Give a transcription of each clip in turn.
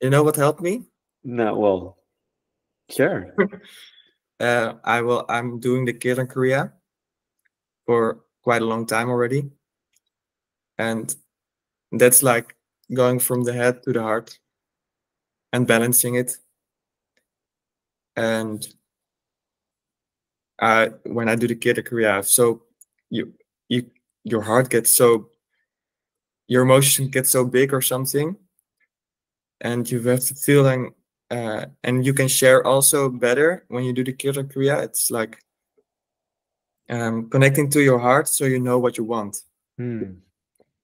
You know what helped me? No, well, sure. I'm doing the Kirtan Kriya for quite a long time already, and that's like going from the head to the heart and balancing it. And when I do the Kirtan Kriya, so you you your heart gets so your emotion gets so big or something, and you have the feeling, and you can share also better when you do the Kirtan Kriya. It's like connecting to your heart, so you know what you want. Hmm.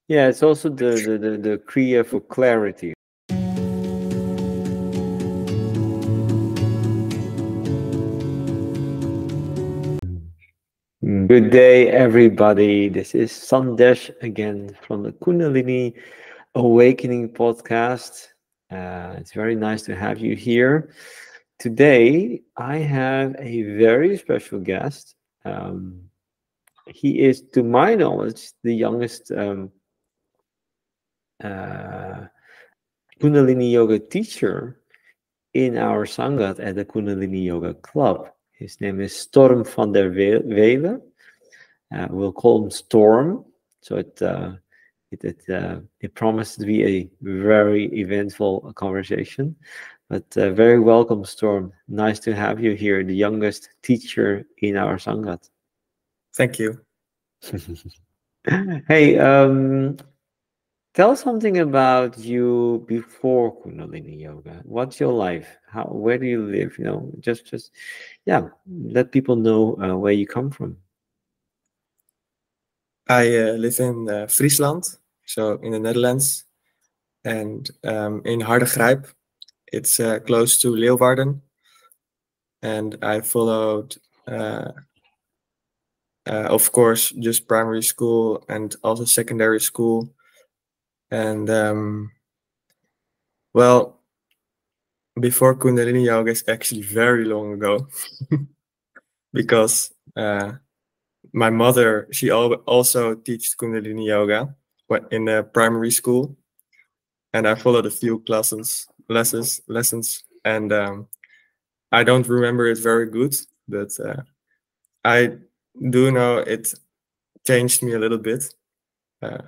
Yeah, it's also the Kriya for clarity. Good day, everybody. This is Sandesh again from the Kundalini Awakening podcast. It's very nice to have you here. Today, I have a very special guest. Um, he is, to my knowledge, the youngest uh, Kundalini Yoga teacher in our Sangat at the Kundalini Yoga Club. His name is Storm van der Weele. We'll call him Storm. So it promised to be a very eventful conversation. But very welcome, Storm. Nice to have you here, the youngest teacher in our Sangat. Thank you. Hey, tell something about you before Kundalini Yoga. What's your life? Where do you live? Yeah, let people know where you come from. I live in Friesland, so in the Netherlands, and in Hardergrijp. It's close to Leeuwarden, and I followed, of course, just primary school and also secondary school. And well, before Kundalini Yoga is actually very long ago, because my mother, she also teaches Kundalini Yoga in the primary school, and I followed a few lessons, and I don't remember it very good, but I do know it changed me a little bit. Uh,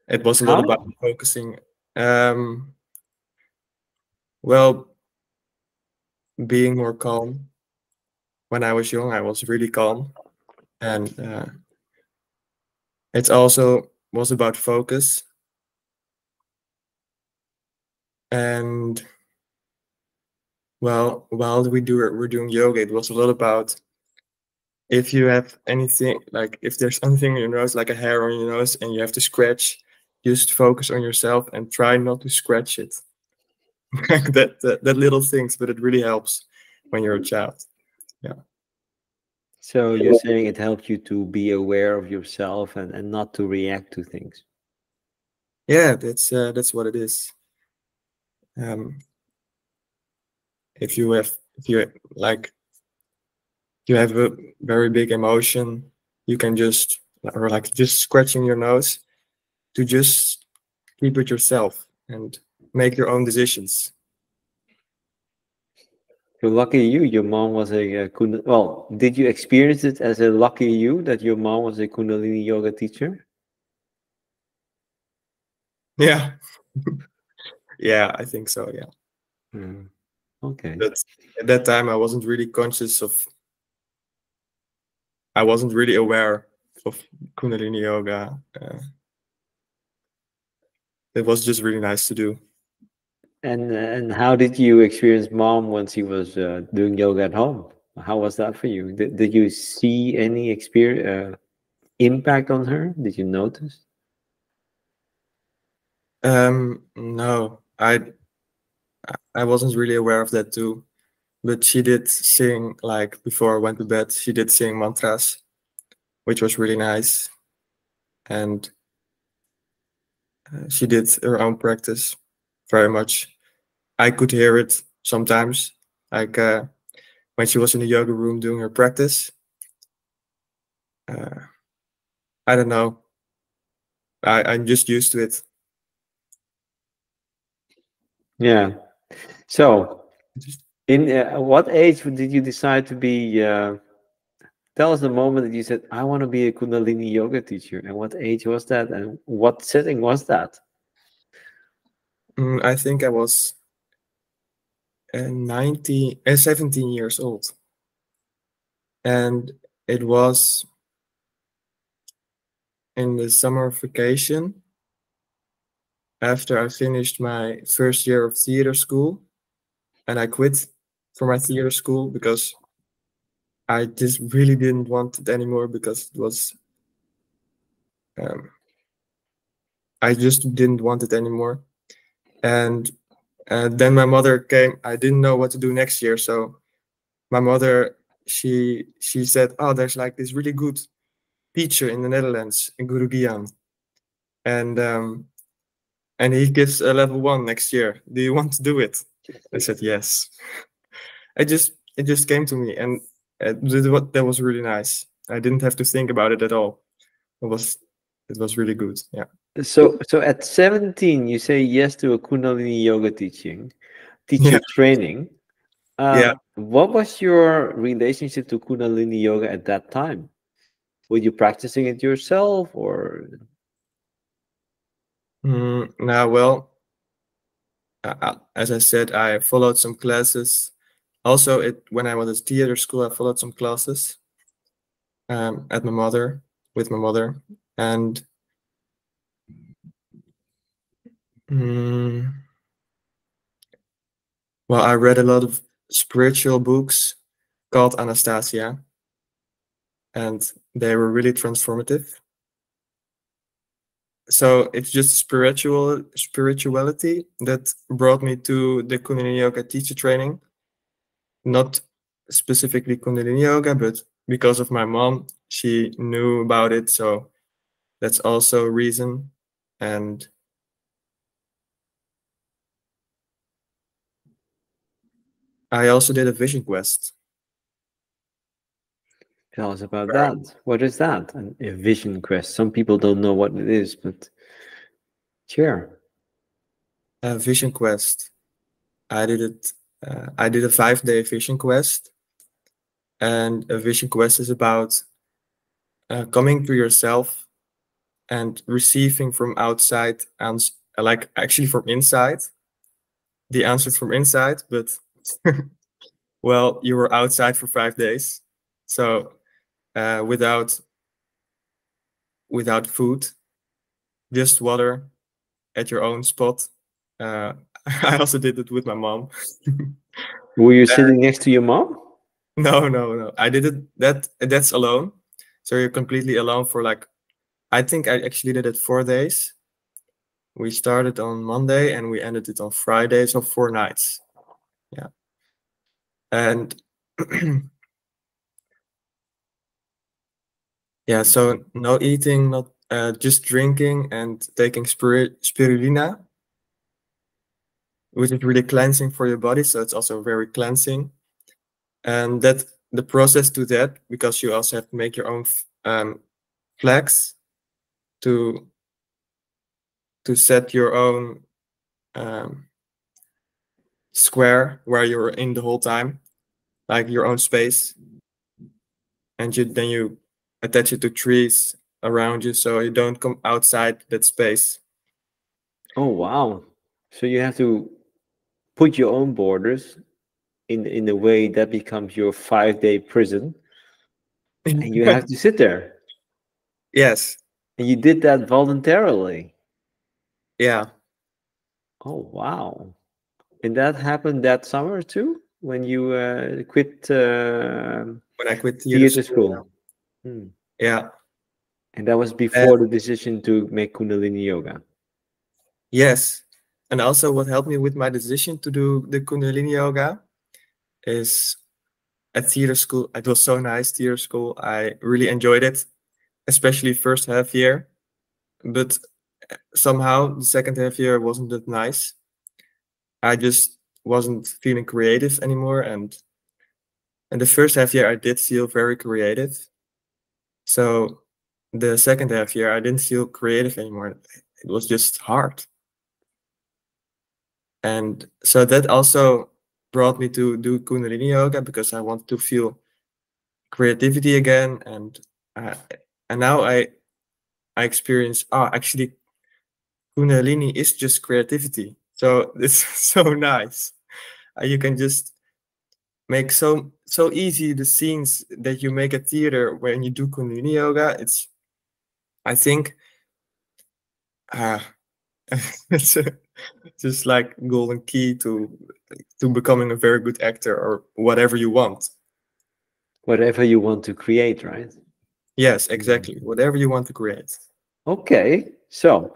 it was a lot How? about focusing. Um, well, being more calm. When I was young, I was really calm, and it also was about focus. And well, while we're doing yoga, it was a lot about if you have anything, like if there's anything in your nose, like a hair on your nose, and you have to scratch, just focus on yourself and try not to scratch it. Like that little things, but it really helps when you're a child. Yeah. So you're saying it helps you to be aware of yourself and not to react to things. Yeah, that's what it is. Um, if you like you have a very big emotion, you can just or like just scratching your nose to just keep it yourself and make your own decisions. So lucky you, your mom was well, did you experience it as a lucky you that your mom was a Kundalini yoga teacher? Yeah, yeah, I think so. Yeah, Mm, okay. but at that time I wasn't really aware of Kundalini yoga. It was just really nice to do. And how did you experience mom when she was doing yoga at home? How was that for you? Did you see any experience impact on her? Did you notice? No, I wasn't really aware of that too. But she did sing like before I went to bed. She did sing mantras, which was really nice, and she did her own practice very much. I could hear it sometimes, like when she was in the yoga room doing her practice. Uh, I don't know. I'm just used to it. Yeah. So, Just, in what age did you decide to be? Tell us the moment that you said, "I want to be a Kundalini yoga teacher." And what age was that? And what setting was that? I think I was 17 years old, and it was in the summer vacation after I finished my first year of theater school, and I quit for my theater school because I just really didn't want it anymore because it was um, I just didn't want it anymore. And then my mother came. I didn't know what to do next year, so my mother she said, "Oh, there's like this really good teacher in the Netherlands, in Guru Gian, and and he gives a level 1 next year. Do you want to do it?" I said yes. It just came to me, and that was really nice. I didn't have to think about it at all. It was it was really good. Yeah. So at 17, you say yes to a Kundalini yoga teacher Yeah. training. Yeah. What was your relationship to Kundalini yoga at that time? Were you practicing it yourself, or Now, well, as I said, I followed some classes. Also, when I was at theater school, I followed some classes at my mother with my mother, and mm, well, I read a lot of spiritual books called Anastasia, and they were really transformative. So it's just spirituality that brought me to the Kundalini Yoga teacher training, not specifically Kundalini Yoga, but because of my mom, she knew about it, so that's also a reason. And I also did a vision quest. tell us about that? What is that? A vision quest. Some people don't know what it is, but sure. A vision quest. I did it. I did a 5-day vision quest, and a vision quest is about coming to yourself and receiving from outside and like actually from inside the answers from inside, but well, you were outside for 5 days, so without food, just water at your own spot. uh, I also did it with my mom. Were you sitting next to your mom? No, I did it that's alone, so you're completely alone for like, I think I actually did it 4 days. We started on Monday and we ended it on Friday, so 4 nights. Yeah. And yeah, so no eating, not just drinking and taking spirulina, which is really cleansing for your body. So it's also very cleansing. And that the process to that, because you also have to make your own flags to set your own um, square where you're in the whole time, like your own space, and then you attach it to trees around you so you don't come outside that space. Oh wow! So you have to put your own borders in a way that becomes your 5-day prison, and you have to sit there. Yes. And you did that voluntarily. Yeah. Oh wow! And that happened that summer too, when you quit When I quit theater theater school. school. Hmm. Yeah. And that was And before the decision to make Kundalini yoga. yes. And also what helped me with my decision to do the Kundalini yoga is at theater school. It was so nice, theater school. I really enjoyed it, especially first half year. But somehow the second half year wasn't that nice. I just wasn't feeling creative anymore. And in the first half year, I did feel very creative. So the second half year, I didn't feel creative anymore. It was just hard. And so that also brought me to do Kundalini Yoga, because I want to feel creativity again. Uh, and now I experience, oh, actually Kundalini is just creativity. So it's so nice. You can just make so easy the scenes that you make at theater when you do Kundalini Yoga. It's, I think, uh, it's just like golden key to becoming a very good actor or whatever you want. Whatever you want to create, right? Yes, exactly. Whatever you want to create. Okay, so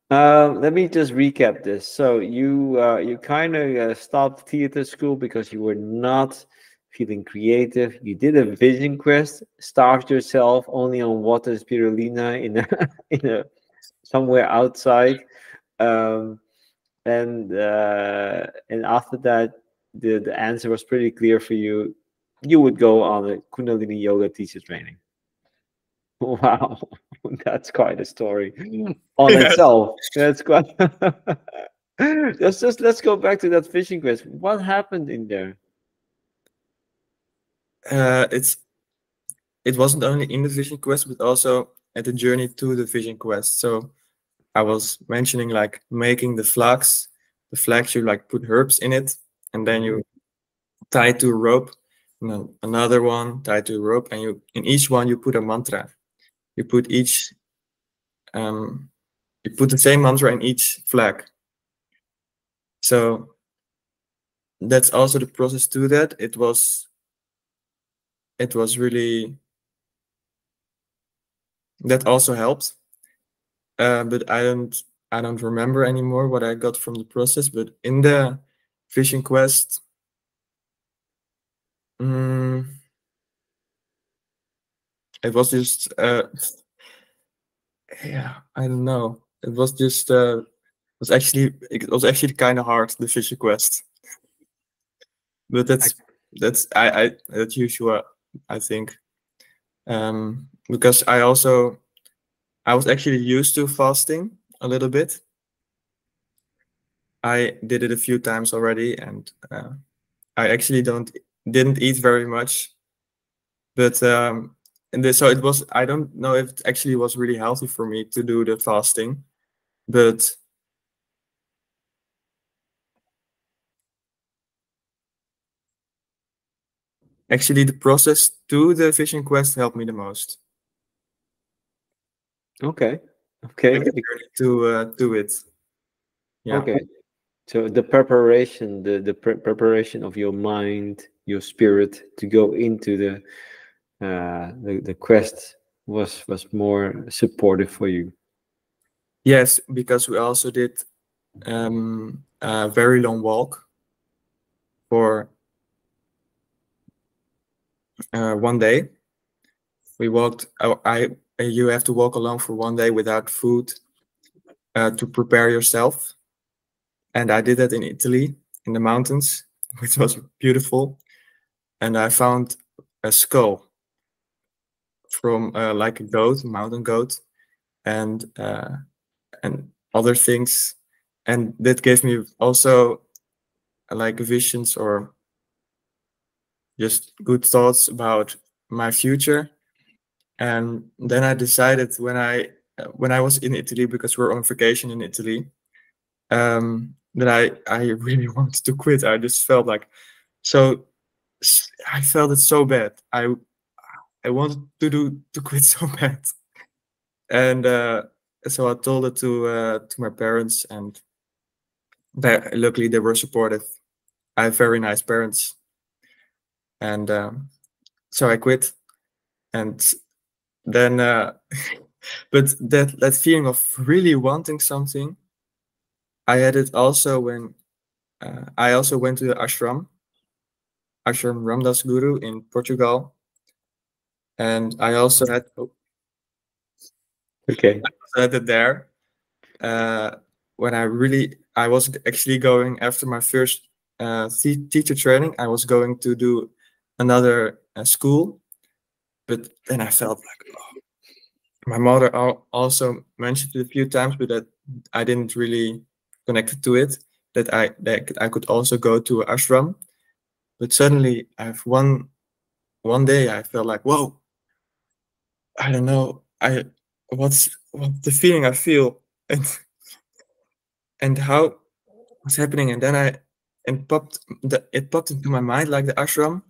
let me just recap this. So you kind of stopped theater school because you were not feeling creative. You did a vision quest, starved yourself only on water spirulina in a, in a somewhere outside, um, and after that, the answer was pretty clear for you. You would go on a Kundalini yoga teacher training. Wow, that's quite a story on Yes. itself. That's quite. Let's go back to that fishing quest. What happened in there? It's it wasn't only in the vision quest, but also at the journey to the vision quest. So I was mentioning like making the flags. The flags, you like put herbs in it, and then you tie it to a rope, and then another one tied to a rope, and you in each one you put a mantra. You put each um, you put the same mantra in each flag. So that's also the process to that. It was really, that also helped. But I don't remember anymore what I got from the process. But in the fishing quest, mm, it was just yeah, I don't know. It was actually kind of hard, the fishing quest. But that's usual, I think. Because I was actually used to fasting a little bit. I did it a few times already, and I actually didn't eat very much. But so it was. I don't know if it actually was really healthy for me to do the fasting, but actually the process to the fishing quest helped me the most. Okay, okay, Like the journey to it. Yeah. okay. So the preparation, the preparation of your mind, your spirit to go into the quest was more supportive for you. Yes, because we also did a very long walk for one day. We walked. You have to walk alone for one day without food to prepare yourself, and I did that in Italy in the mountains, which was beautiful. And I found a skull from like a goat, mountain goat, and other things, and that gave me also like visions or just good thoughts about my future. And then I decided when I was in Italy, because we're on vacation in Italy, that I really wanted to quit. I just felt like so I felt it so bad. I wanted to quit so bad, and so I told it to my parents, and luckily they were supportive. I have very nice parents, and so I quit. And then, but that feeling of really wanting something, I had it also when I also went to the Ashram Ramdas Guru in Portugal, and I also Okay. had it there uh, when I was actually going after my first teacher training. I was going to do another school, but then I felt like my mother also mentioned it a few times, but that I didn't really connect to it. that I could also go to an ashram. But suddenly, I've one day I felt like, whoa, I don't know, what's the feeling I feel, and how what's happening, and then it popped into my mind like the ashram,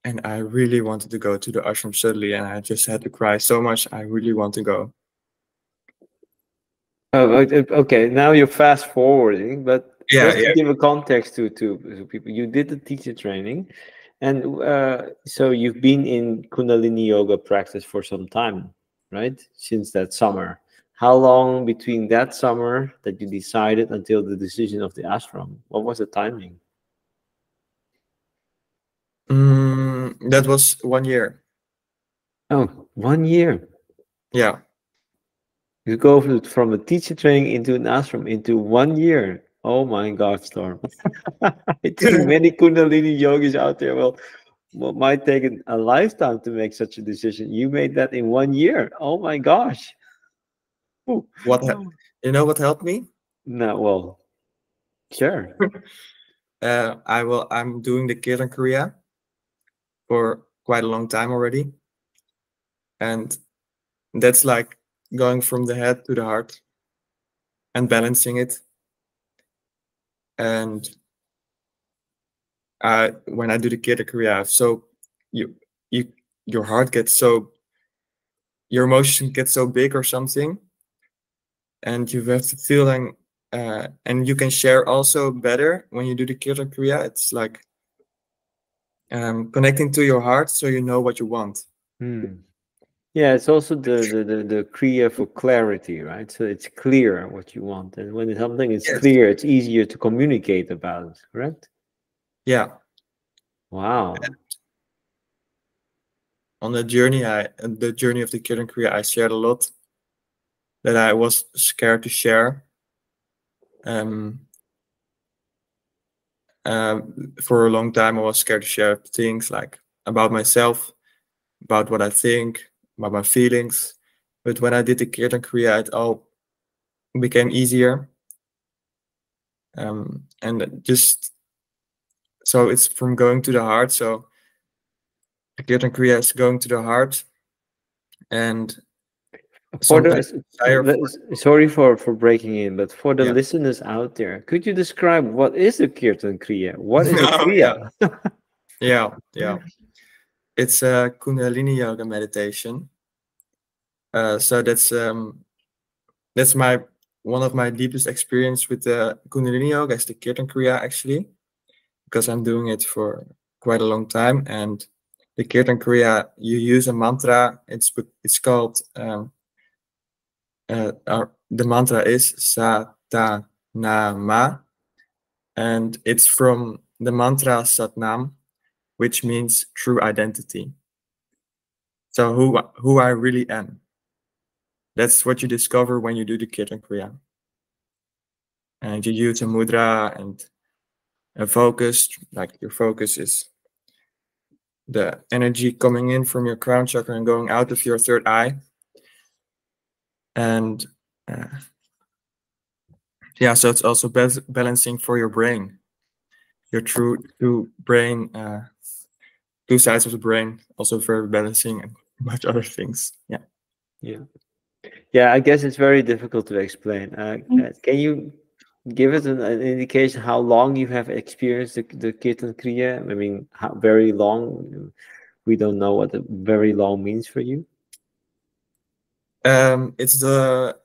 and I really wanted to go to the ashram suddenly, and I just had to cry so much. I really want to go. Okay, now you're fast forwarding, but Yeah, just to yeah. give a context to people, you did the teacher training, and so you've been in Kundalini Yoga practice for some time, right? Since that summer. How long between that summer that you decided until the decision of the ashram? What was the timing? That was 1 year. Oh, 1 year. Yeah. You go from a teacher training into an ashram into 1 year. Oh my God, Storm. I think many Kundalini yogis out there might take a lifetime to make such a decision. You made that in 1 year. Oh my gosh. Ooh. You know what helped me? No, well, sure. I'm doing the Kirtan Kriya for quite a long time already, and that's like going from the head to the heart and balancing it. And when I do the Kirtan Kriya, so you you your heart gets so your emotion gets so big or something, and you have the feeling, and you can share also better when you do the Kirtan Kriya. It's like connecting to your heart, so you know what you want. Yeah, it's also the Kriya for clarity, right? So it's clear what you want. And when something is Yes. clear, it's easier to communicate about it, correct? Yeah. Wow. On the journey of the Kirtan Kriya, I shared a lot that I was scared to share. For a long time, I was scared to share things like about myself, about what I think, about my feelings. But when I did the Kirtan Kriya, it all became easier. And just so it's from going to the heart. So the Kirtan Kriya is going to the heart, and sometimes sorry for breaking in, but for the yeah. listeners out there, could you describe what is a Kirtan Kriya? What is a Oh, Kriya? yeah. It's a Kundalini Yoga meditation. So that's one of my deepest experience with the Kundalini Yoga is the Kirtan Kriya, actually, because I'm doing it for quite a long time. And the Kirtan Kriya, you use a mantra. It's called the mantra is Sa Ta Na Ma, and it's from the mantra Satnam, which means true identity. So who I really am. That's what you discover when you do the Kirtan Kriya. And you use a mudra and a focus, like your focus is the energy coming in from your crown chakra and going out of your third eye. And yeah, so it's also balancing for your brain, your true brain, two sides of the brain, also very balancing and much other things. Yeah, I guess it's very difficult to explain. Can you give us an indication how long you have experienced the Kirtan Kriya? I mean, how very long? We don't know what the very long means for you. It's the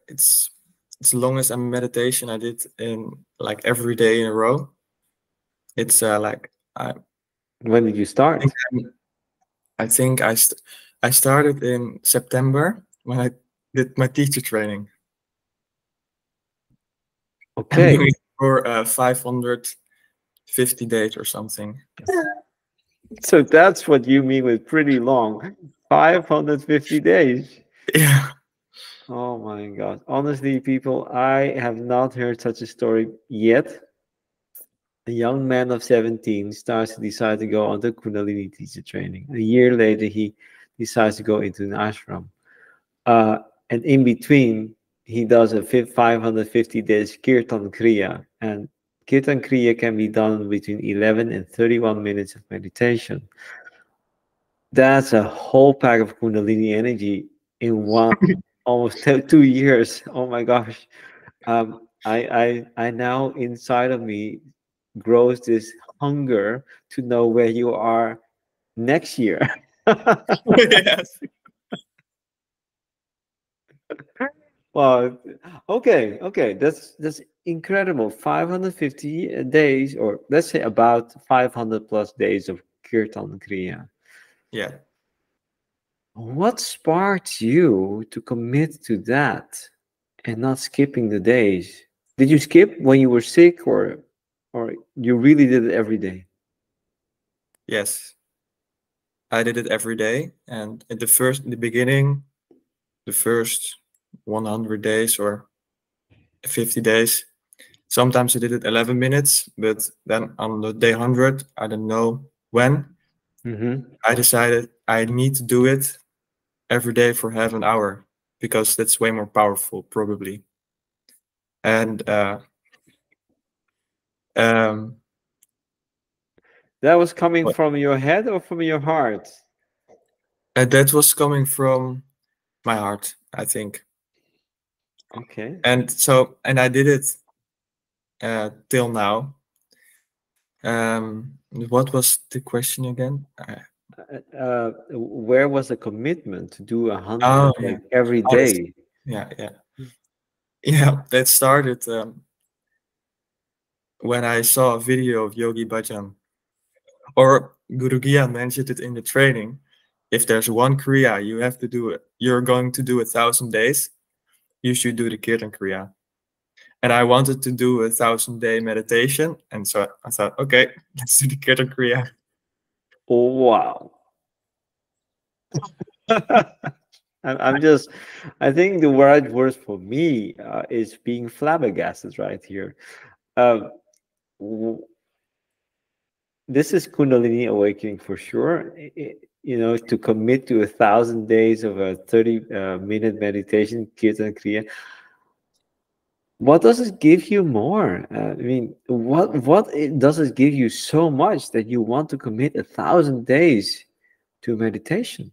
longest meditation I did in like every day in a row. It's like when did you start? I think I started in September when I did my teacher training. Okay. I'm doing it for 550 days or something. So that's what you mean with pretty long. 550 days. Yeah. Oh my God. Honestly, people, I have not heard such a story yet. A young man of 17 starts to decide to go on the Kundalini teacher training. A year later, he decides to go into an ashram. And in between, he does a 550 days Kirtan Kriya. And Kirtan Kriya can be done between 11 and 31 minutes of meditation. That's a whole pack of Kundalini energy in one almost 2 years. Oh my gosh. I now inside of me grows this hunger to know where you are next year. Yes. Well, okay, that's incredible. 550 days, or let's say about 500 plus days of Kirtan Kriya. Yeah. What sparked you to commit to that and not skipping the days? Did you skip when you were sick, or you really did it every day? Yes. I did it every day, and in the beginning, the first 100 days or 50 days, sometimes I did it 11 minutes, but then on the day 100, I don't know when, Mm-hmm. I decided I need to do it every day for half an hour because that's way more powerful, probably. And um, That was coming what- from your head or from your heart? that was coming from my heart, I think. Okay. And I did it till now. What was the question again? Where was the commitment to do 100 Oh yeah, like every oh that's, day? yeah, yeah, yeah. That started when I saw a video of Yogi Bhajan, or Guru Gyan mentioned it in the training. If there's one Kriya you have to do it, you're going to do 1,000 days, you should do the Kirtan Kriya. And I wanted to do 1,000-day meditation, and so I thought, okay, let's do the Kirtan Kriya. Oh, wow. I'm just, I think the right word for me is being flabbergasted right here. Um, w- this is Kundalini awakening for sure. You know, to commit to 1,000 days of a 30-minute meditation, Kirtan Kriya. What does it give you more? I mean, does it give you so much that you want to commit 1,000 days to meditation?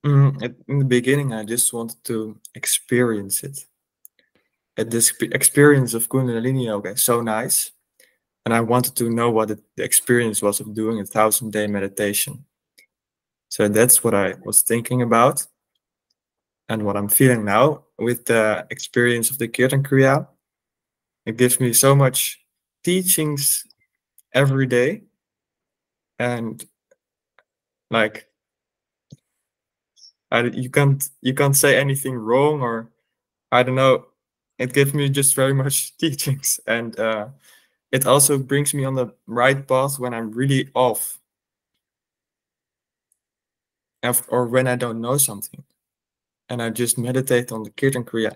In the beginning, I just wanted to experience it. This experience of Kundalini Yoga is so nice, and I wanted to know what the experience was of doing 1,000-day meditation. So that's what I was thinking about, and what I'm feeling now with the experience of the Kirtan Kriya. It gives me so much teachings every day, and like you can't say anything wrong, or I don't know. It gives me just very much teachings, and it also brings me on the right path when I'm really off, or when I don't know something, and I just meditate on the Kirtan Kriya.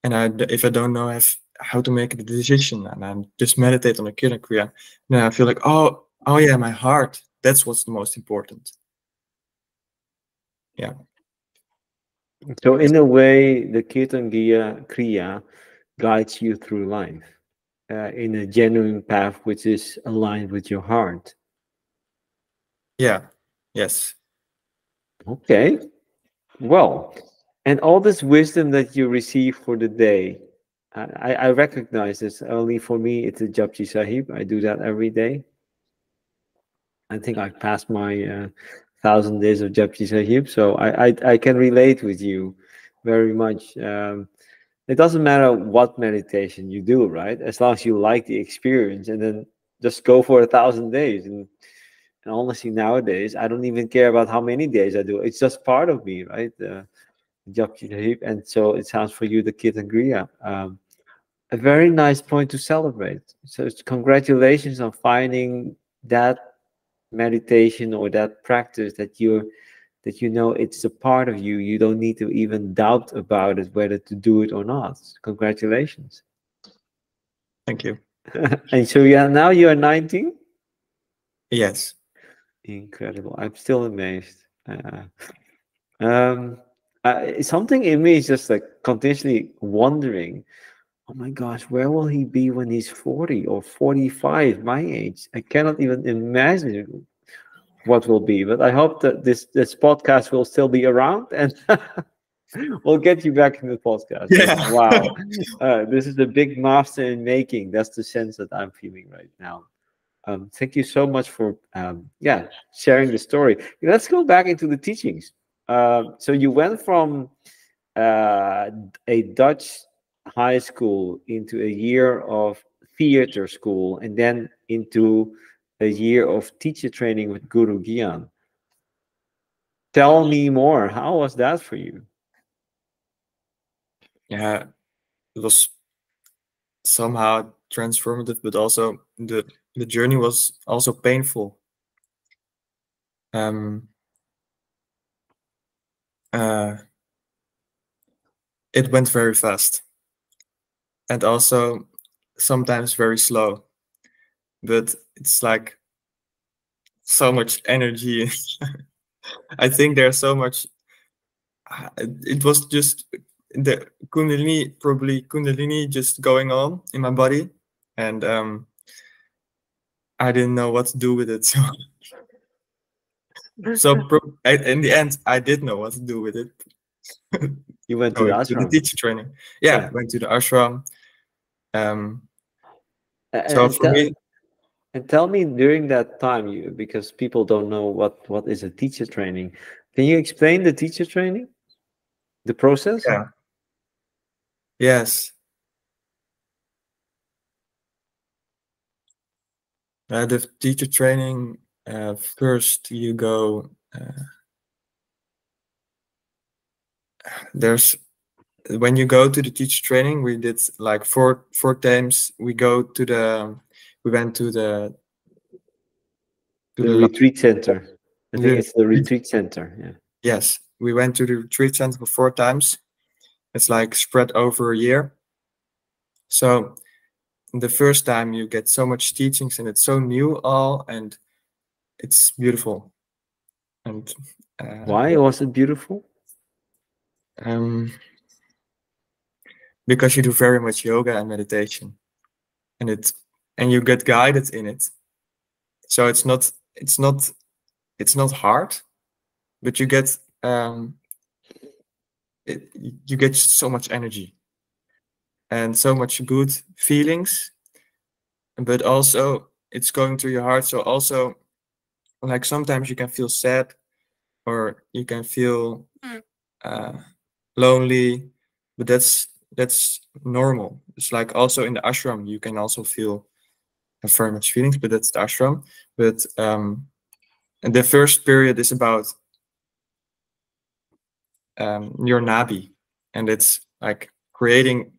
And if I don't know how to make a decision, and I just meditate on the Kirtan Kriya, then I feel like, oh yeah, my heart. That's what's the most important. Yeah, So, in a way, the Kirtan Kriya guides you through life in a genuine path which is aligned with your heart. yeah, yes. Okay, well, and all this wisdom that you receive for the day, I recognize this. Only for me, it's a Japji Sahib. I do that every day. I think I've passed my 1,000 days of Japji Sahib, so I can relate with you very much. It doesn't matter what meditation you do, right? As long as you like the experience, and then just go for 1,000 days. And honestly, nowadays, I don't even care about how many days I do. It's just part of me, right? Japji Sahib. And so it sounds for you the Kirtan Kriya. A very nice point to celebrate. So congratulations on finding that meditation or that practice that you know it's a part of you. You don't need to even doubt about it whether to do it or not. Congratulations. Thank you. And so yeah, now you are 19. Yes. Incredible. I'm still amazed. Um something in me is just like continuously wondering oh my gosh, where will he be when he's 40 or 45, my age? I cannot even imagine what will be, but I hope that this podcast will still be around, and we'll get you back in the podcast. But Yeah. wow, this is a big master in making. That's the sense that I'm feeling right now. Thank you so much for yeah, sharing the story. Let's go back into the teachings. So you went from uh, a Dutch high school into a year of theater school, and then into a year of teacher training with Guru Gyan. Tell me more. How was that for you? Yeah, it was somehow transformative, but also the journey was also painful. Um, uh, it went very fast and also sometimes very slow, but it's like so much energy. I think there's so much. It was just the Kundalini just going on in my body, and I didn't know what to do with it. In the end, I did know what to do with it. You went to the Going to the ashram. teacher training. Yeah, Yeah. went to the ashram. Um, And, so and for tell me, and tell me during that time, you because people don't know what is a teacher training. Can you explain the teacher training, the process? yeah, yes, the teacher training. First, you go. There's when you go to the teacher training, we did like four times. We went to The the retreat center. I think the it's the retreat center. Yeah. yes, we went to the retreat center for 4 times. It's like spread over a year. So the first time you get so much teachings and it's so new all and it's beautiful. And Why was it beautiful? um, because you do very much yoga and meditation, and you get guided in it. So it's not hard, but you get so much energy and so much good feelings, but also it's going through your heart. So also like sometimes you can feel sad or you can feel uh, lonely, but that's normal. It's like also in the ashram you can also feel very much feelings, but that's the ashram. But and the first period is about your nabi, and it's like creating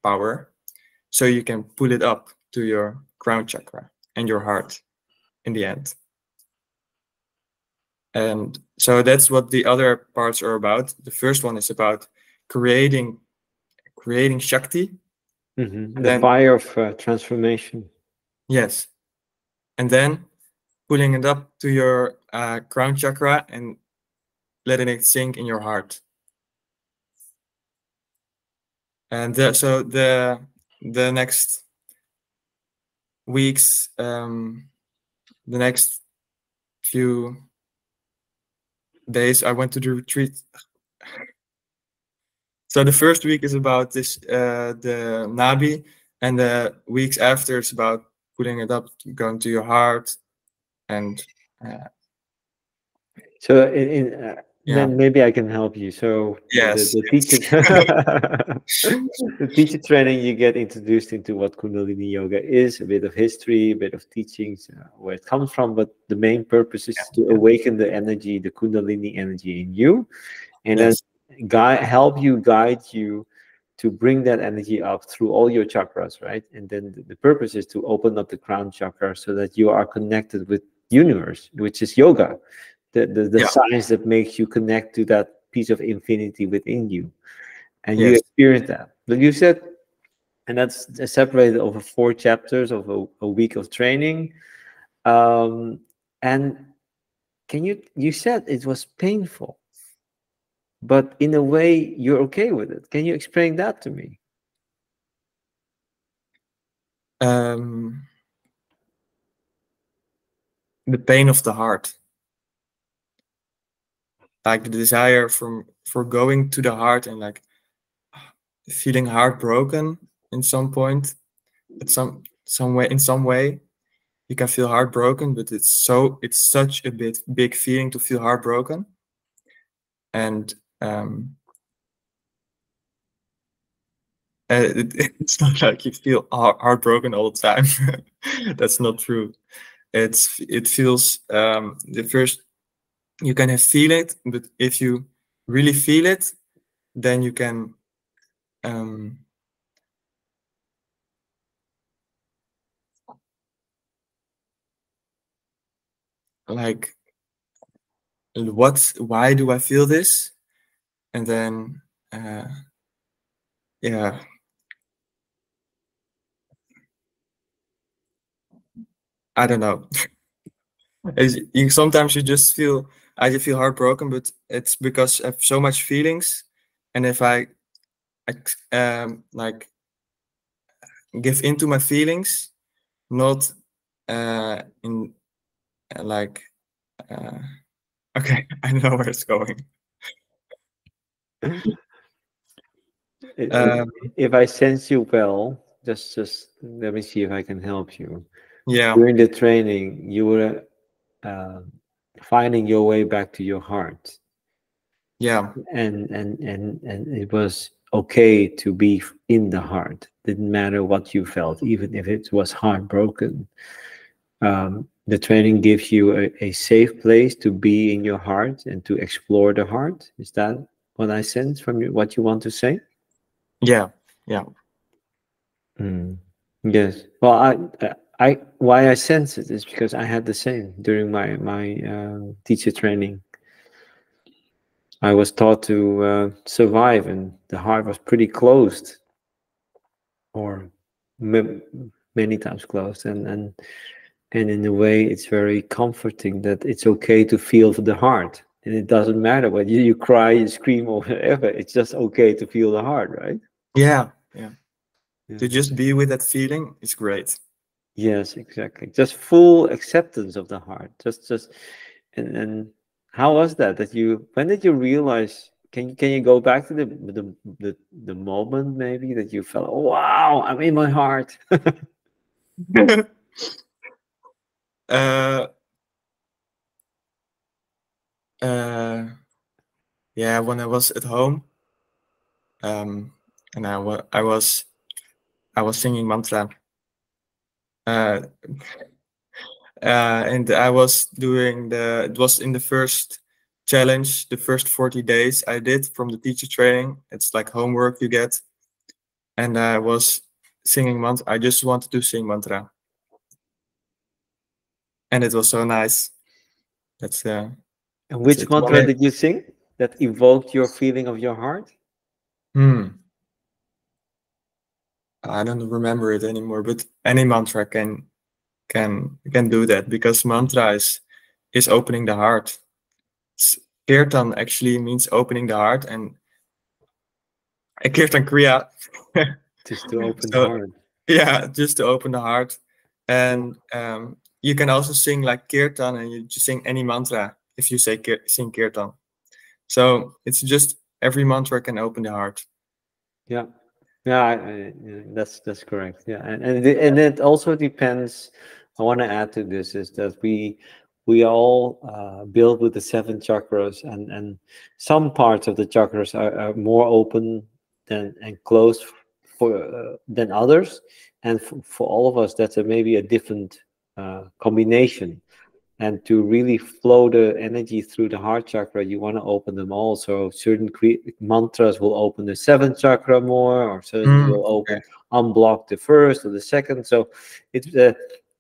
power, so you can pull it up to your crown chakra and your heart in the end. And so that's what the other parts are about. The first one is about creating Shakti. And The then, fire of transformation. yes. And then pulling it up to your crown chakra and letting it sink in your heart. And so the next weeks, the next few days, I went to the retreat. So the first week is about the Nabi, and the weeks after is about putting it up, going to your heart, and So yeah, then maybe I can help you. So yes, the teacher the teacher training, you get introduced into what Kundalini Yoga is, a bit of history, a bit of teachings, where it comes from, but the main purpose is to awaken the energy, the Kundalini energy in you, and then yes, help you, guide you to bring that energy up through all your chakras, right? And then the purpose is to open up the crown chakra so that you are connected with universe, which is yoga, the yeah, science that makes you connect to that piece of infinity within you, and you yes, experience that. But you said, and that's separated over 4 chapters of a week of training. And you said it was painful, but in a way you're okay with it. Can you explain that to me? um, the pain of the heart, like the desire for going to the heart and like feeling heartbroken in some point, at some way, in some way. You can feel heartbroken, but it's such a big feeling to feel heartbroken. And it's not like you feel heartbroken all the time. That's not true. It feels the first, you can feel it, but if you really feel it, then you can like, why do I feel this? And then yeah, I don't know. Sometimes you just feel, I just feel heartbroken, but it's because I have so much feelings, and if I like give into my feelings, not in like okay, I know where it's going. If I sense you well, just let me see if I can help you. Yeah, During the training, you were finding your way back to your heart, yeah, and it was okay to be in the heart. Didn't matter what you felt, even if it was heartbroken. The training gives you a safe place to be in your heart and to explore the heart. Is that what I sense from you? What you want to say? yeah, yeah. Yes. Well, why I sense it is because I had the same during my teacher training. I was taught to survive, and the heart was pretty closed, or many times closed, and in a way, it's very comforting that it's okay to feel the heart, and it doesn't matter whether you cry, you scream, or whatever. It's just okay to feel the heart, right? Yeah, yeah. Yeah. To just be with that feeling is great. Yes, exactly. Just full acceptance of the heart. Just, and how was that? That you, when did you realize? Can you go back to the moment maybe that you felt, oh, wow, I'm in my heart. uh, uh, yeah, when I was at home, and I was singing mantra, uh, and I was doing it was in the first challenge, the first 40 days I did from the teacher training. It's like homework you get, and I was singing mantra. I just wanted to sing mantra, and it was so nice. That's And that's which it. mantra did you sing that evoked your feeling of your heart? I don't remember it anymore, but any mantra can do that, because mantra is opening the heart. Kirtan actually means opening the heart, and Kirtan Kriya. Just to open the So heart. yeah, just to open the heart. And you can also sing like Kirtan, and you just sing any mantra if you say sing Kirtan. So it's just every mantra can open the heart. Yeah. Yeah, yeah, that's correct. Yeah, and it also depends. I want to add to this is that we all build with the seven chakras, and some parts of the chakras are more open than and closed for than others, and for all of us, that's maybe a different combination. And to really flow the energy through the heart chakra, you want to open them all. So certain mantras will open the seventh chakra more, or certain will Okay. open, unblock the first or the second. So it's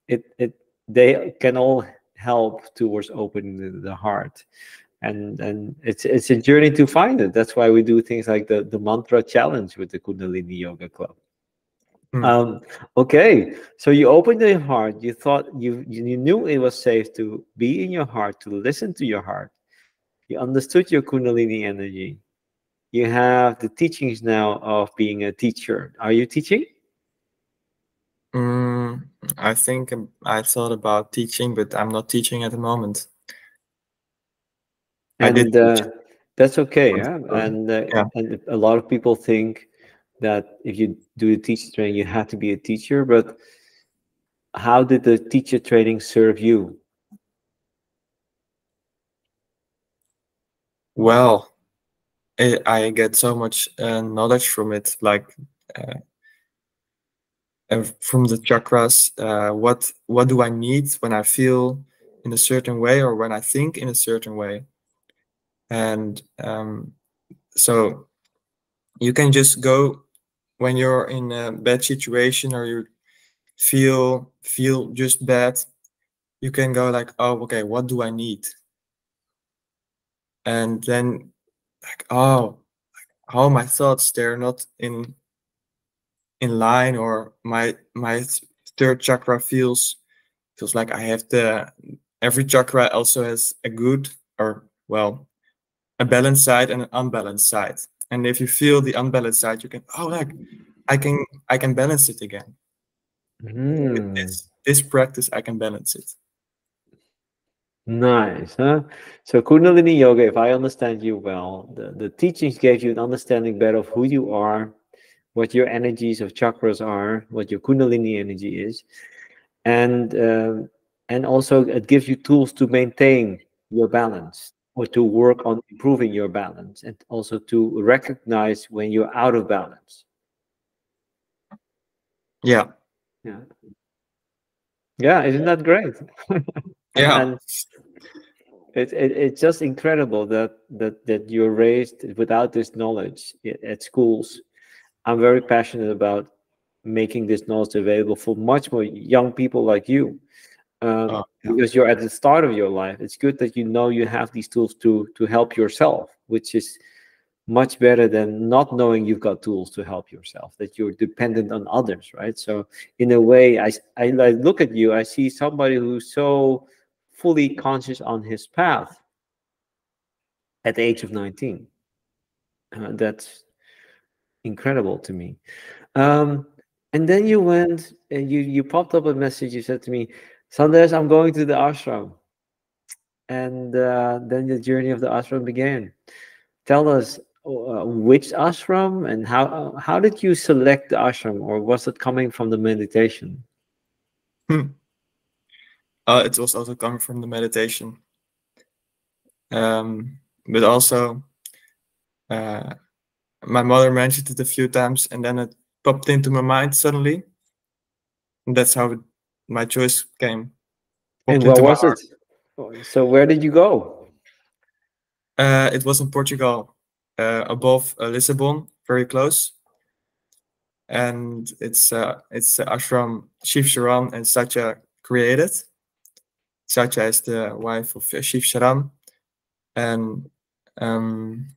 it they can all help towards opening the heart. And it's a journey to find it. That's why we do things like the mantra challenge with the Kundalini Yoga Club. Um, okay, so you opened your heart. You thought you knew it was safe to be in your heart, to listen to your heart. You understood your Kundalini energy. You have the teachings now of being a teacher. Are you teaching? I think I thought about teaching, but I'm not teaching at the moment. I did And teach that's okay. once Yeah? before. Yeah. And a lot of people think that if you do the teacher training, you have to be a teacher. But how did the teacher training serve you? Well, I get so much knowledge from it, like uh, from the chakras. What do I need when I feel in a certain way or when I think in a certain way? And so you can just go when you're in a bad situation or you feel just bad. You can go like, oh, okay, what do I need? And then like, oh, how my thoughts, they're not in line, or my third chakra feels like I have the every chakra also has a good, or well, a balanced side and an unbalanced side. And if you feel the unbalanced side, you can, oh, like I can balance it again. With Hmm. this practice, I can balance it. Nice, huh? So Kundalini Yoga, if I understand you well, the teachings gave you an understanding better of who you are, what your energies of chakras are, what your Kundalini energy is, and also it gives you tools to maintain your balance or to work on improving your balance, and also to recognize when you're out of balance. Yeah, Yeah, yeah, isn't that great? yeah, And it's just incredible that you're raised without this knowledge at schools. I'm very passionate about making this knowledge available for much more young people like you, yeah, because you're at the start of your life. It's good that you know you have these tools to help yourself, which is much better than not knowing you've got tools to help yourself, that you're dependent on others, right? So in a way, I look at you, I see somebody who's so fully conscious on his path at the age of 19. That's incredible to me. Um, and then you went and you popped up a message. You said to me, Sandesh, I'm going to the ashram. And then the journey of the ashram began. Tell us which ashram, and how did you select the ashram, or was it coming from the meditation? Hmm. It was also coming from the meditation, but also uh, my mother mentioned it a few times, and then it popped into my mind suddenly. And that's how my choice came, And popped where into my was heart. it? So where did you go? It was in Portugal, above Lisbon, very close, and it's the ashram Shiv Sharan and Satya created. Satya is the wife of Shiv Sharan, and um,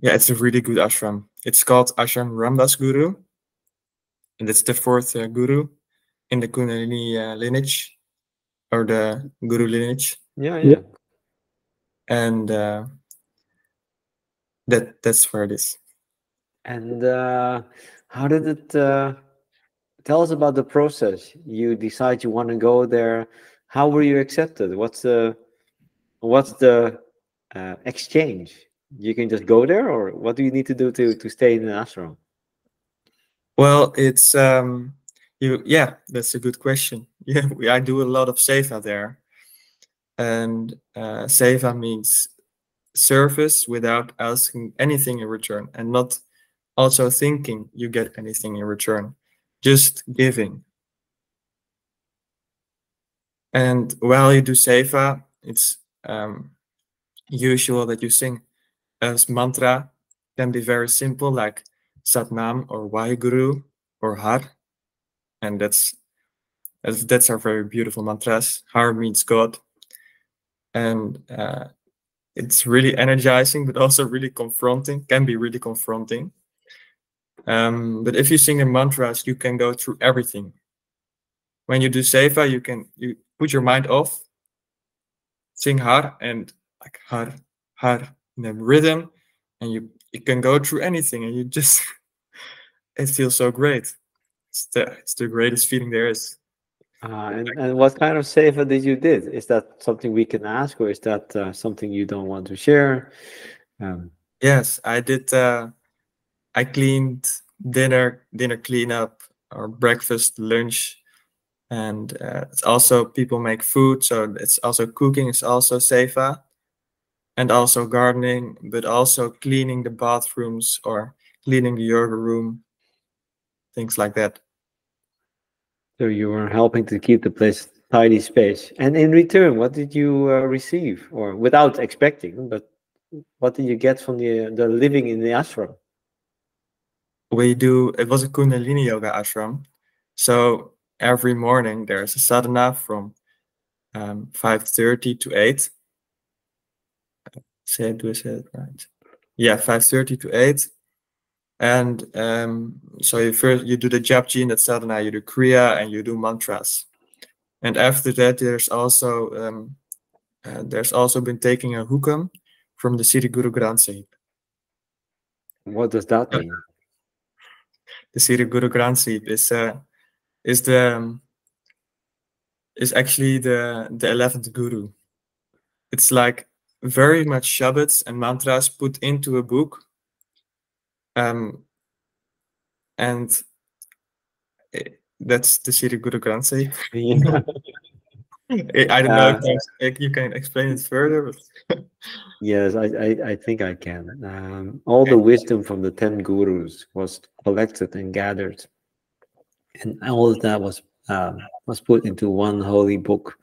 yeah, it's a really good ashram. It's called Ashram Ramdas Guru, and it's the fourth guru in the Kundalini lineage, or the Guru lineage, Yeah, yeah. and that's where it is. And how did it? Tell us about the process. You decide you want to go there. How were you accepted? What's the exchange? You can just go there, or what do you need to do to stay in an ashram? Well, it's yeah, that's a good question. Yeah, I do a lot of seva there, and seva means service without asking anything in return, and not also thinking you get anything in return, just giving. And while you do seva, it's usual that you sing as mantra. Can be very simple, like Satnam or Waheguru or Har, and that's our very beautiful mantras. Har means God, and it's really energizing, but also really confronting. Can be really confronting. But if you sing the mantras, you can go through everything. When you do seva, you put your mind off, sing Har, and like Har, Har in the rhythm, and you can go through anything, and you just it feels so great. It's the greatest feeling there is. And what kind of seva did you did? Is that something we can ask, or is that something you don't want to share? Yes, I did. I cleaned dinner cleanup, or breakfast, lunch, and it's also people make food, so it's also cooking. It's also seva, and also gardening, but also cleaning the bathrooms or cleaning the yoga room, things like that. So you were helping to keep the place tidy space. And in return, what did you receive, or without expecting, but what did you get from the living in the ashram? It was a Kundalini Yoga ashram. So every morning there's a sadhana from 5:30 to 8. Do I say it right? Yeah, 5:30 to 8. And so you do the japji in that sadhana, you do kriya, and you do mantras. And after that, there's also been taking a hukam from the Sri Guru Granth Sahib. What does that mean? The Sri Guru Granth Sahib is actually the 11th Guru. It's like very much Shabbats and mantras put into a book, and that's the Sri Guru Granth Sahib. Yeah. I don't know if you can explain it further. But Yes, I think I can. All the wisdom from the 10 gurus was collected and gathered, and all of that was put into one holy book,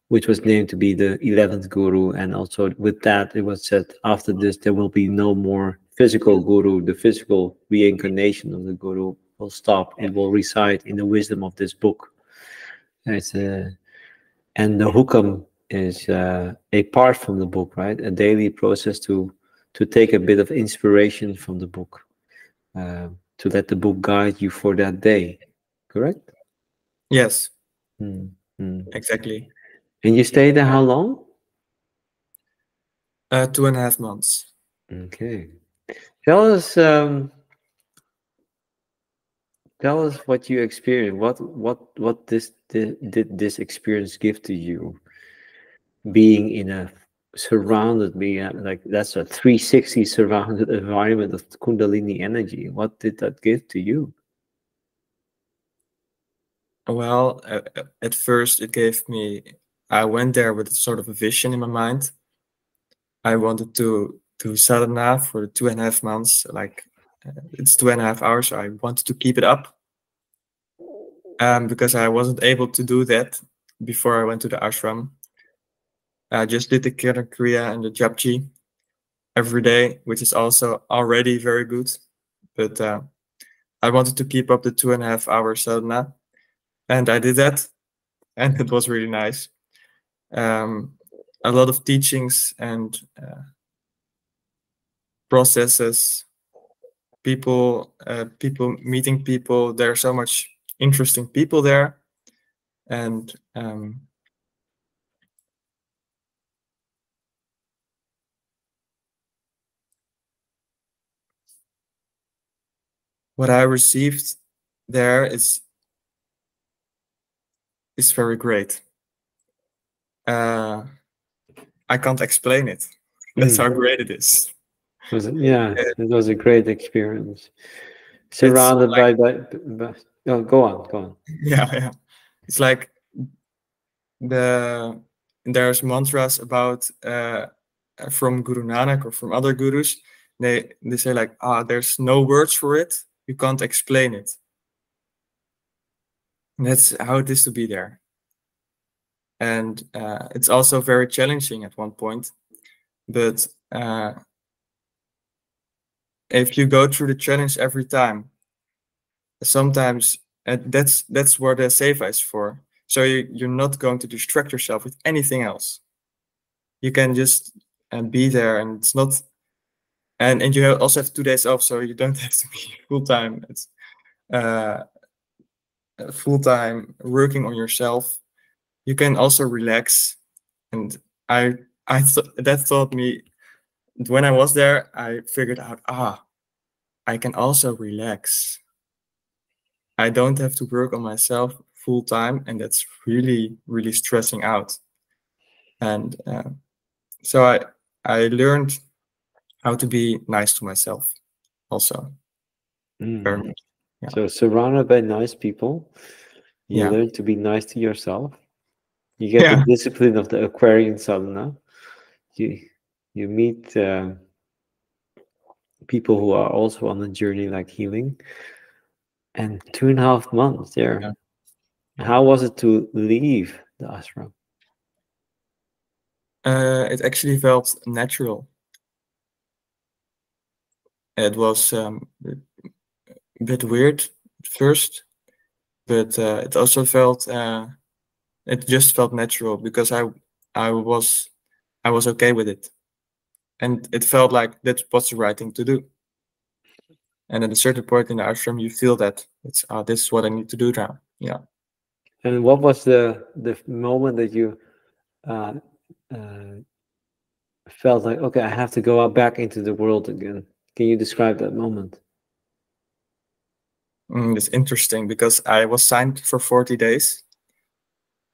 which was named to be the 11th guru. And also with that, it was said, after this, there will be no more physical guru. The physical reincarnation of the guru will stop. It will reside in the wisdom of this book. And the hukam is a part from the book, right? A daily process to take a bit of inspiration from the book, to let the book guide you for that day, correct? Yes, Mm-hmm. exactly. And you stayed there how long? 2.5 months. Okay. Tell us what you experienced. What did this experience give to you? Being in a surrounded, like that's a 360 surrounded environment of Kundalini energy. What did that give to you? Well, at first I went there with sort of a vision in my mind. I wanted to sadhana for 2.5 months, like it's 2.5 hours, so I wanted to keep it up. Because I wasn't able to do that before I went to the ashram. I just did the Kirtan Kriya and the japji every day, which is also already very good. But I wanted to keep up the 2.5 hour sadhana, and I did that, and it was really nice. A lot of teachings and processes, people meeting people. There are so much interesting people there, and what I received there is very great. I can't explain it. That's how great it is. It was a great experience. Surrounded like, by oh, go on. Yeah. It's like there's mantras about from Guru Nanak or from other gurus. They say like, there's no words for it. You can't explain it. And that's how it is to be there. And it's also very challenging at one point. But if you go through the challenge every time, sometimes that's where the seva is for. So you're not going to distract yourself with anything else. You can just be there, and it's not. And you also have 2 days off, so you don't have to be full time. It's full time working on yourself. You can also relax, and that taught me. When I was there, I figured out, I can also relax. I don't have to work on myself full time, and that's really, really stressing out. And so I learned how to be nice to myself also. Very Mm. much. Yeah. So surrounded by nice people, you Yeah. learn to be nice to yourself. You get the Yeah. discipline of the Aquarian sadhana. You you meet people who are also on a journey like healing. And 2.5 months there. Yeah. How was it to leave the ashram? It actually felt natural. It was a bit weird at first, but it also felt it just felt natural because I was I was okay with it, and it felt like that was the right thing to do. And at a certain point in the ashram, you feel that it's this is what I need to do now. Yeah. And what was the moment that you uh, uh, felt like, okay, I have to go out back into the world again? Can you describe that moment? It's interesting because I was signed for 40 days.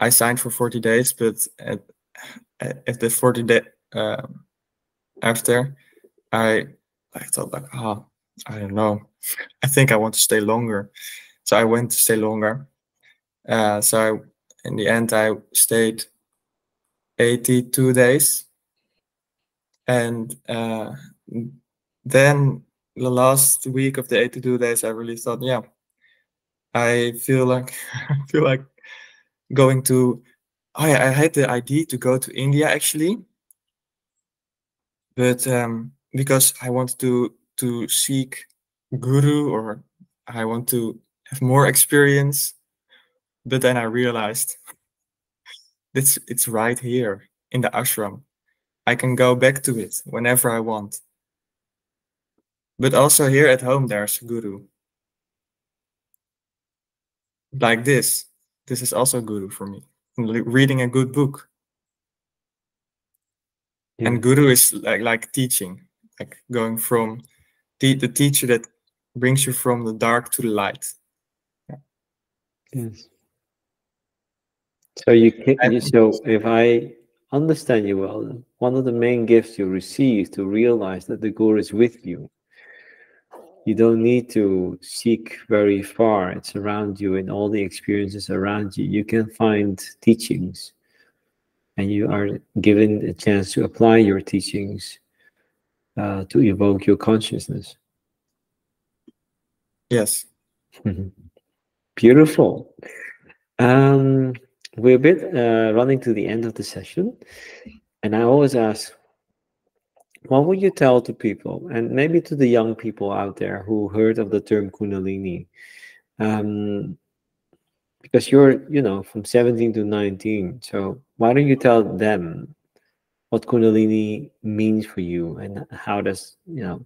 I signed for 40 days, but at the 40 day after, I thought like, oh, I don't know. I think I want to stay longer. So I went to stay longer. In the end, I stayed 82 days. And then the last week of the 82 days, I really thought, yeah, I feel like I feel like going to. Oh yeah, I had the idea to go to India actually, but because I want to seek guru, or I want to have more experience. But then I realized it's right here in the ashram. I can go back to it whenever I want. But also here at home, there's a guru. Like this. This is also guru for me. Reading a good book. Yeah. And guru is like teaching, like going from the teacher that brings you from the dark to the light. Yeah. Yes. So And so if I understand you well, one of the main gifts you receive is to realize that the guru is with you. You don't need to seek very far. It's around you and all the experiences around you. You can find teachings, and you are given a chance to apply your teachings to evoke your consciousness. yes, Beautiful. Um, we're a bit running to the end of the session, and I always ask, what would you tell to people, and maybe to the young people out there who heard of the term Kundalini? Um, because you're, from 17 to 19. So why don't you tell them what Kundalini means for you and how does, yeah,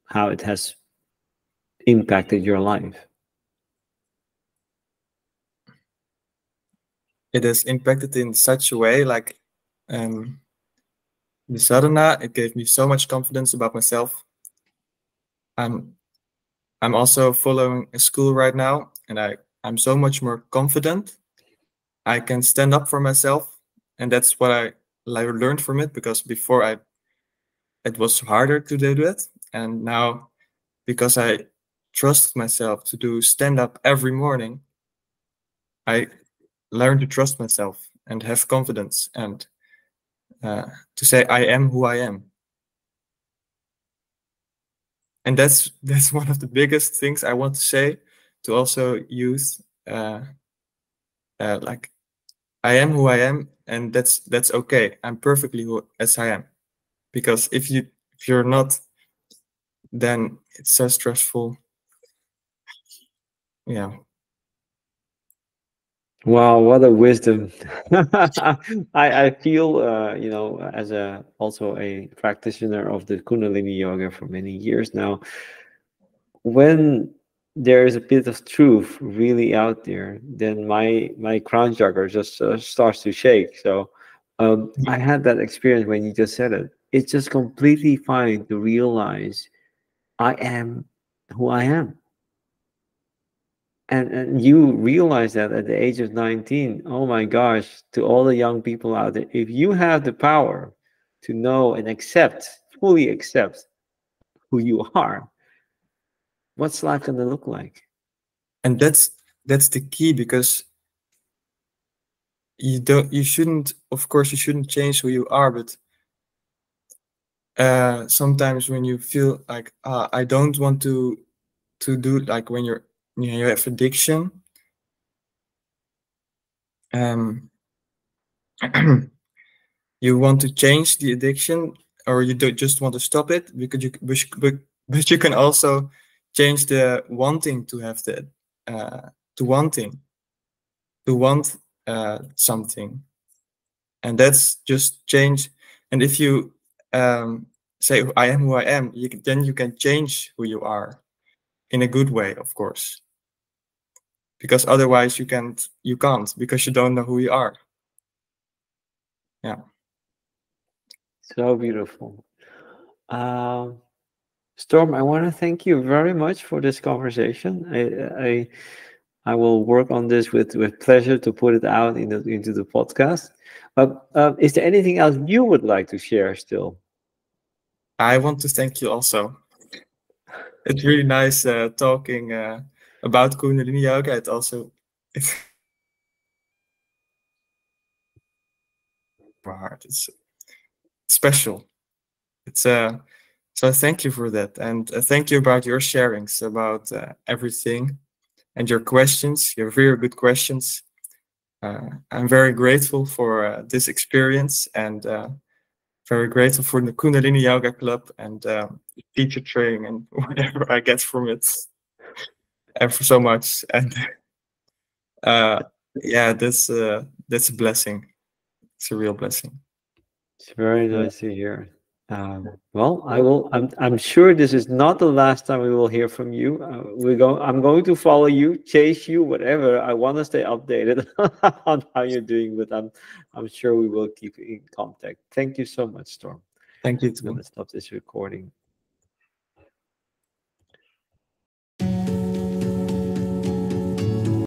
how it has impacted your life? it has impacted in such a way. Like the sadhana, it gave me so much confidence about myself. I'm I'm also following a school right now, and I'm so much more confident. I can stand up for myself, and that's what I learned from it. Because before it was harder to do that, and now because I trust myself to do stand up every morning, I learn to trust myself and have confidence, and to say I am who I am. And that's one of the biggest things I want to say to also youth. Like I am who I am, and that's okay. I'm perfectly as I am. Because if you're not, then it's so stressful. Yeah. Wow, what a wisdom. I feel, as also a practitioner of the Kundalini Yoga for many years now, when there is a bit of truth really out there, then my crown chakra just starts to shake. So I had that experience when you just said it. It's just completely fine to realize I am who I am. And you realize that at the age of 19. Oh my gosh, to all the young people out there, if you have the power to know and accept, fully accept who you are, what's life going to look like? And that's the key, because you shouldn't, of course you shouldn't change who you are, but sometimes when you feel like, I don't want to do, like when you have addiction, um you want to change the addiction, or you don't just want to stop it, because but you can also change the wanting to have the to wanting to want something, and that's just change. And if you say, I am who I am, then you can change who you are in a good way, of course, because otherwise you can't, because you don't know who you are. Yeah. So beautiful. Um, Storm, I want to thank you very much for this conversation. I will work on this with pleasure to put it out into the podcast. Is there anything else you would like to share still? I want to thank you also. It's really nice talking about Kundalini Yoga. It's my heart. It's special. It's So thank you for that, and thank you about your sharings about everything, and your questions. Your very good questions. I'm very grateful for this experience, and very grateful for the Kundalini Yoga Club and teacher training and whatever I get from it. And for so much. And yeah, that's a blessing. It's a real blessing. It's very nice to hear. Well, I will. I'm sure this is not the last time we will hear from you. I'm going to follow you, chase you, whatever. I want to stay updated on how you're doing, but I'm sure we will keep in contact. Thank you so much, Storm. Thank you I'm going too. to stop this recording.